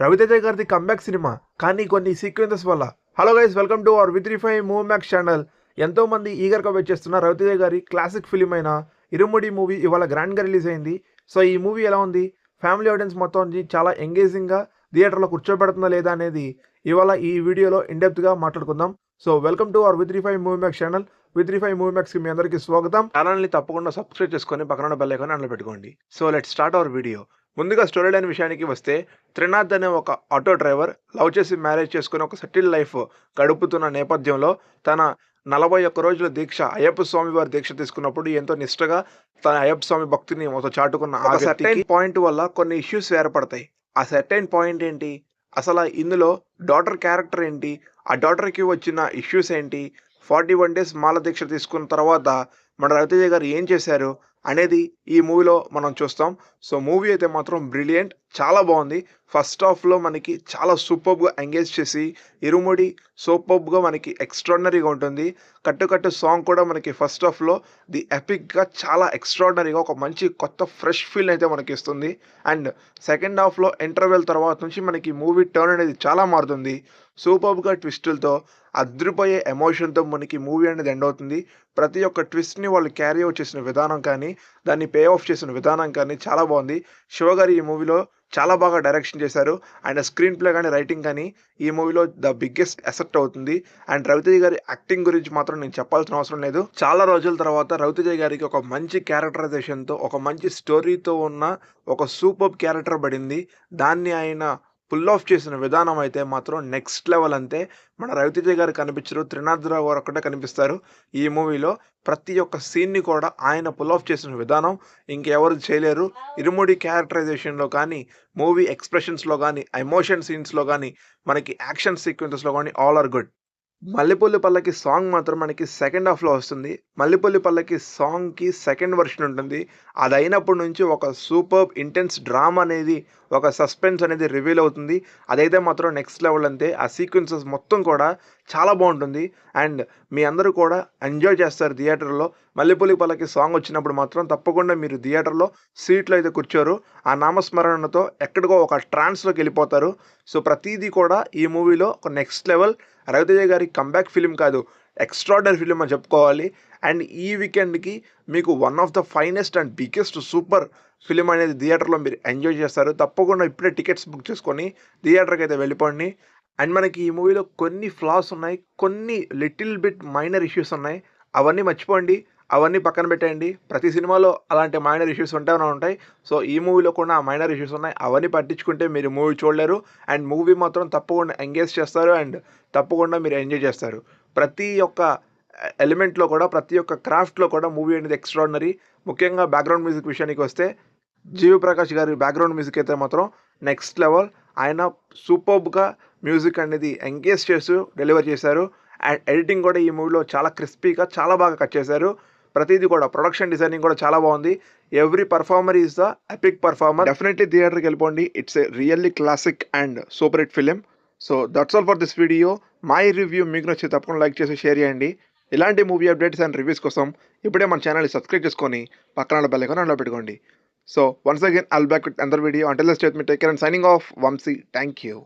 రవితేజ గారిది comeback cinema, కానీ కొన్ని సీక్వెన్సెస్ వల్ల. Hello guys, welcome to our V35 movie max channel. ఎంతో మంది ఈగర్గా వెయిట్ చేస్తున్న రవితేజ గారి క్లాసిక్ ఫిలిం అయిన ఇరుముడి మూవీ ఇవాళ గ్రాండ్గా రిలీజ్ అయింది. సో ఈ మూవీ ఎలా ఉంది, ఫ్యామిలీ ఆడియన్స్ మొత్తం చాలా ఎంగేజింగ్గా థియేటర్లో కూర్చోబెడుతుందా లేదా అనేది ఇవాళ ఈ వీడియోలో ఇండెప్త్గా మాట్లాడుకుందాం. So welcome to our V35 movie max channel. V35 movie మ్యాక్స్కి మీ అందరికీ స్వాగతం. ఛానల్ని తప్పకుండా సబ్స్క్రైబ్ చేసుకొని పక్కన బెల్ ఐకాన్ ఆన్లో పెట్టుకోండి. So let's start our video. ముందుగా స్టోరీ లైన్ విషయానికి వస్తే, త్రినాథ్ అనే ఒక ఆటో డ్రైవర్ లవ్ చేసి మ్యారేజ్ చేసుకుని ఒక సెటిల్ లైఫ్ గడుపుతున్న నేపథ్యంలో తన 41 రోజుల దీక్ష, అయ్యప్ప స్వామి వారి దీక్ష తీసుకున్నప్పుడు ఎంతో నిష్ఠగా తన అయ్యప్ప స్వామి భక్తిని మొత్తం చాటుకున్న ఆ సర్టైన్ పాయింట్ వల్ల కొన్ని ఇష్యూస్ ఏర్పడతాయి. ఆ సర్టైన్ పాయింట్ ఏంటి, అసలు ఇందులో డాటర్ క్యారెక్టర్ ఏంటి, ఆ డాటర్కి వచ్చిన ఇష్యూస్ ఏంటి, 41 డేస్ మాల దీక్ష తీసుకున్న తర్వాత మన రవితేజ గారు ఏం చేశారు అనేది ఈ మూవీలో మనం చూస్తాం. సో మూవీ అయితే మాత్రం బ్రిలియంట్, చాలా బాగుంది. ఫస్ట్ హాఫ్లో మనకి చాలా సూపర్గా ఎంగేజ్ చేసి, ఇరుముడి సూపర్గా మనకి ఎక్స్ట్రాడినరీగా ఉంటుంది. కట్టు సాంగ్ కూడా మనకి ఫస్ట్ హాఫ్లో ది ఎపిక్గా చాలా ఎక్స్ట్రాడినరీగా ఒక మంచి కొత్త ఫ్రెష్ ఫీల్ అయితే మనకి ఇస్తుంది. అండ్ సెకండ్ హాఫ్లో ఇంటర్వెల్ తర్వాత నుంచి మనకి మూవీ టర్న్ అనేది చాలా మారుతుంది. సూపర్గా ట్విస్టులతో, అద్రిపోయే ఎమోషన్తో మనకి మూవీ అనేది ఎండ్ అవుతుంది. ప్రతి ఒక్క ట్విస్ట్ని వాళ్ళు క్యారీ అవుట్ చేసిన విధానం కానీ, దాన్ని పే ఆఫ్ చేసిన విధానం కానీ చాలా బాగుంది. శివ గారు ఈ మూవీలో చాలా బాగా డైరెక్షన్ చేశారు. ఆయన స్క్రీన్ ప్లే కానీ, రైటింగ్ కానీ ఈ మూవీలో ద బిగ్గెస్ట్ అసెట్ అవుతుంది. అండ్ రవితేజ గారి యాక్టింగ్ గురించి మాత్రం నేను చెప్పాల్సిన అవసరం లేదు. చాలా రోజుల తర్వాత రవితేజ గారికి ఒక మంచి క్యారెక్టరైజేషన్తో, ఒక మంచి స్టోరీతో ఉన్న ఒక సూపర్ క్యారెక్టర్ పడింది. దాన్ని ఆయన పుల్ ఆఫ్ చేసిన విధానం అయితే మాత్రం నెక్స్ట్ లెవెల్. అంతే మన రవితేజ గారు కనిపించరు, త్రినాథ్ రావు గారు ఒక్కటే కనిపిస్తారు ఈ మూవీలో. ప్రతి ఒక్క సీన్ని కూడా ఆయన పుల్ ఆఫ్ చేసిన విధానం ఇంకెవరు చేయలేరు. ఇరుముడి క్యారెక్టరైజేషన్లో కానీ, మూవీ ఎక్స్ప్రెషన్స్లో కానీ, ఎమోషన్ సీన్స్లో కానీ, మనకి యాక్షన్ సీక్వెన్సెస్లో కానీ ఆల్ ఆర్ గుడ్. మల్లెపూలి పల్లకి సాంగ్ మాత్రం మనకి సెకండ్ హాఫ్లో వస్తుంది. మల్లెపూలి పల్లకి సాంగ్కి సెకండ్ వర్షన్ ఉంటుంది. అది అయినప్పటి నుంచి ఒక సూపర్ ఇంటెన్స్ డ్రామా అనేది, ఒక సస్పెన్స్ అనేది రివీల్ అవుతుంది. అదైతే మాత్రం నెక్స్ట్ లెవెల్. అంతే ఆ సీక్వెన్సెస్ మొత్తం కూడా చాలా బాగుంటుంది. అండ్ మీ అందరూ కూడా ఎంజాయ్ చేస్తారు థియేటర్లో. మల్లెపూలి పల్లకి సాంగ్ వచ్చినప్పుడు మాత్రం తప్పకుండా మీరు థియేటర్లో సీట్లో అయితే కూర్చోరు. ఆ నామస్మరణతో ఎక్కడికో ఒక ట్రాన్స్లోకి వెళ్ళిపోతారు. సో ప్రతిదీ కూడా ఈ మూవీలో ఒక నెక్స్ట్ లెవెల్. రవితేజ గారి కంబ్యాక్ ఫిలిం కాదు, ఎక్స్ట్రాడినరీ ఫిలిం అని చెప్పుకోవాలి. అండ్ ఈ వీకెండ్కి మీకు one of the finest and biggest super film అనేది థియేటర్లో మీరు ఎంజాయ్ చేస్తారు. తప్పకుండా ఇప్పుడే టికెట్స్ బుక్ చేసుకొని థియేటర్కి అయితే వెళ్ళిపోండి. అండ్ మనకి ఈ మూవీలో కొన్ని ఫ్లాస్ ఉన్నాయి, కొన్ని లిటిల్ బిట్ మైనర్ ఇష్యూస్ ఉన్నాయి. అవన్నీ మర్చిపోండి, అవన్నీ పక్కన పెట్టేయండి. ప్రతి సినిమాలో అలాంటి మైనర్ ఇష్యూస్ ఉంటాయి. సో ఈ మూవీలో కూడా ఆ మైనర్ ఇష్యూస్ ఉన్నాయి. అవన్నీ పట్టించుకుంటే మీరు మూవీ చూడలేరు. అండ్ మూవీ మాత్రం తప్పకుండా ఎంగేజ్ చేస్తారు అండ్ తప్పకుండా మీరు ఎంజాయ్ చేస్తారు. ప్రతి ఒక్క ఎలిమెంట్లో కూడా, ప్రతి ఒక్క క్రాఫ్ట్లో కూడా మూవీ అనేది ఎక్స్ట్రాడినరీ. ముఖ్యంగా బ్యాక్గ్రౌండ్ మ్యూజిక్ విషయానికి వస్తే, జీవి ప్రకాష్ గారి బ్యాక్గ్రౌండ్ మ్యూజిక్ అయితే మాత్రం నెక్స్ట్ లెవెల్. ఆయన సూపర్గా మ్యూజిక్ అనేది ఎంగేజ్ చేస్తూ డెలివర్ చేశారు. అండ్ ఎడిటింగ్ కూడా ఈ మూవీలో చాలా క్రిస్పీగా, చాలా బాగా కట్ చేశారు. ప్రతిదీ కూడా ప్రొడక్షన్ డిజైనింగ్ కూడా చాలా బాగుంది. Every performer is the epic performer. Definitely థియేటర్కి వెళ్ళిపోండి. It's a really classic and super hit film. So that's all for this video. My review మీకు నచ్చితే తప్పకుండా లైక్ చేసి షేర్ చేయండి. ఇలాంటి మూవీ అప్డేట్స్ అండ్ రివ్యూస్ కోసం ఇప్పుడే మన ఛానల్ని సబ్స్క్రైబ్ చేసుకొని పక్కన బెల్ ఐకాన్ ఆన్లో పెట్టుకోండి. So once again I'll back with another video. Until then stay with me, take care and signing off, Vamshi. Thank you.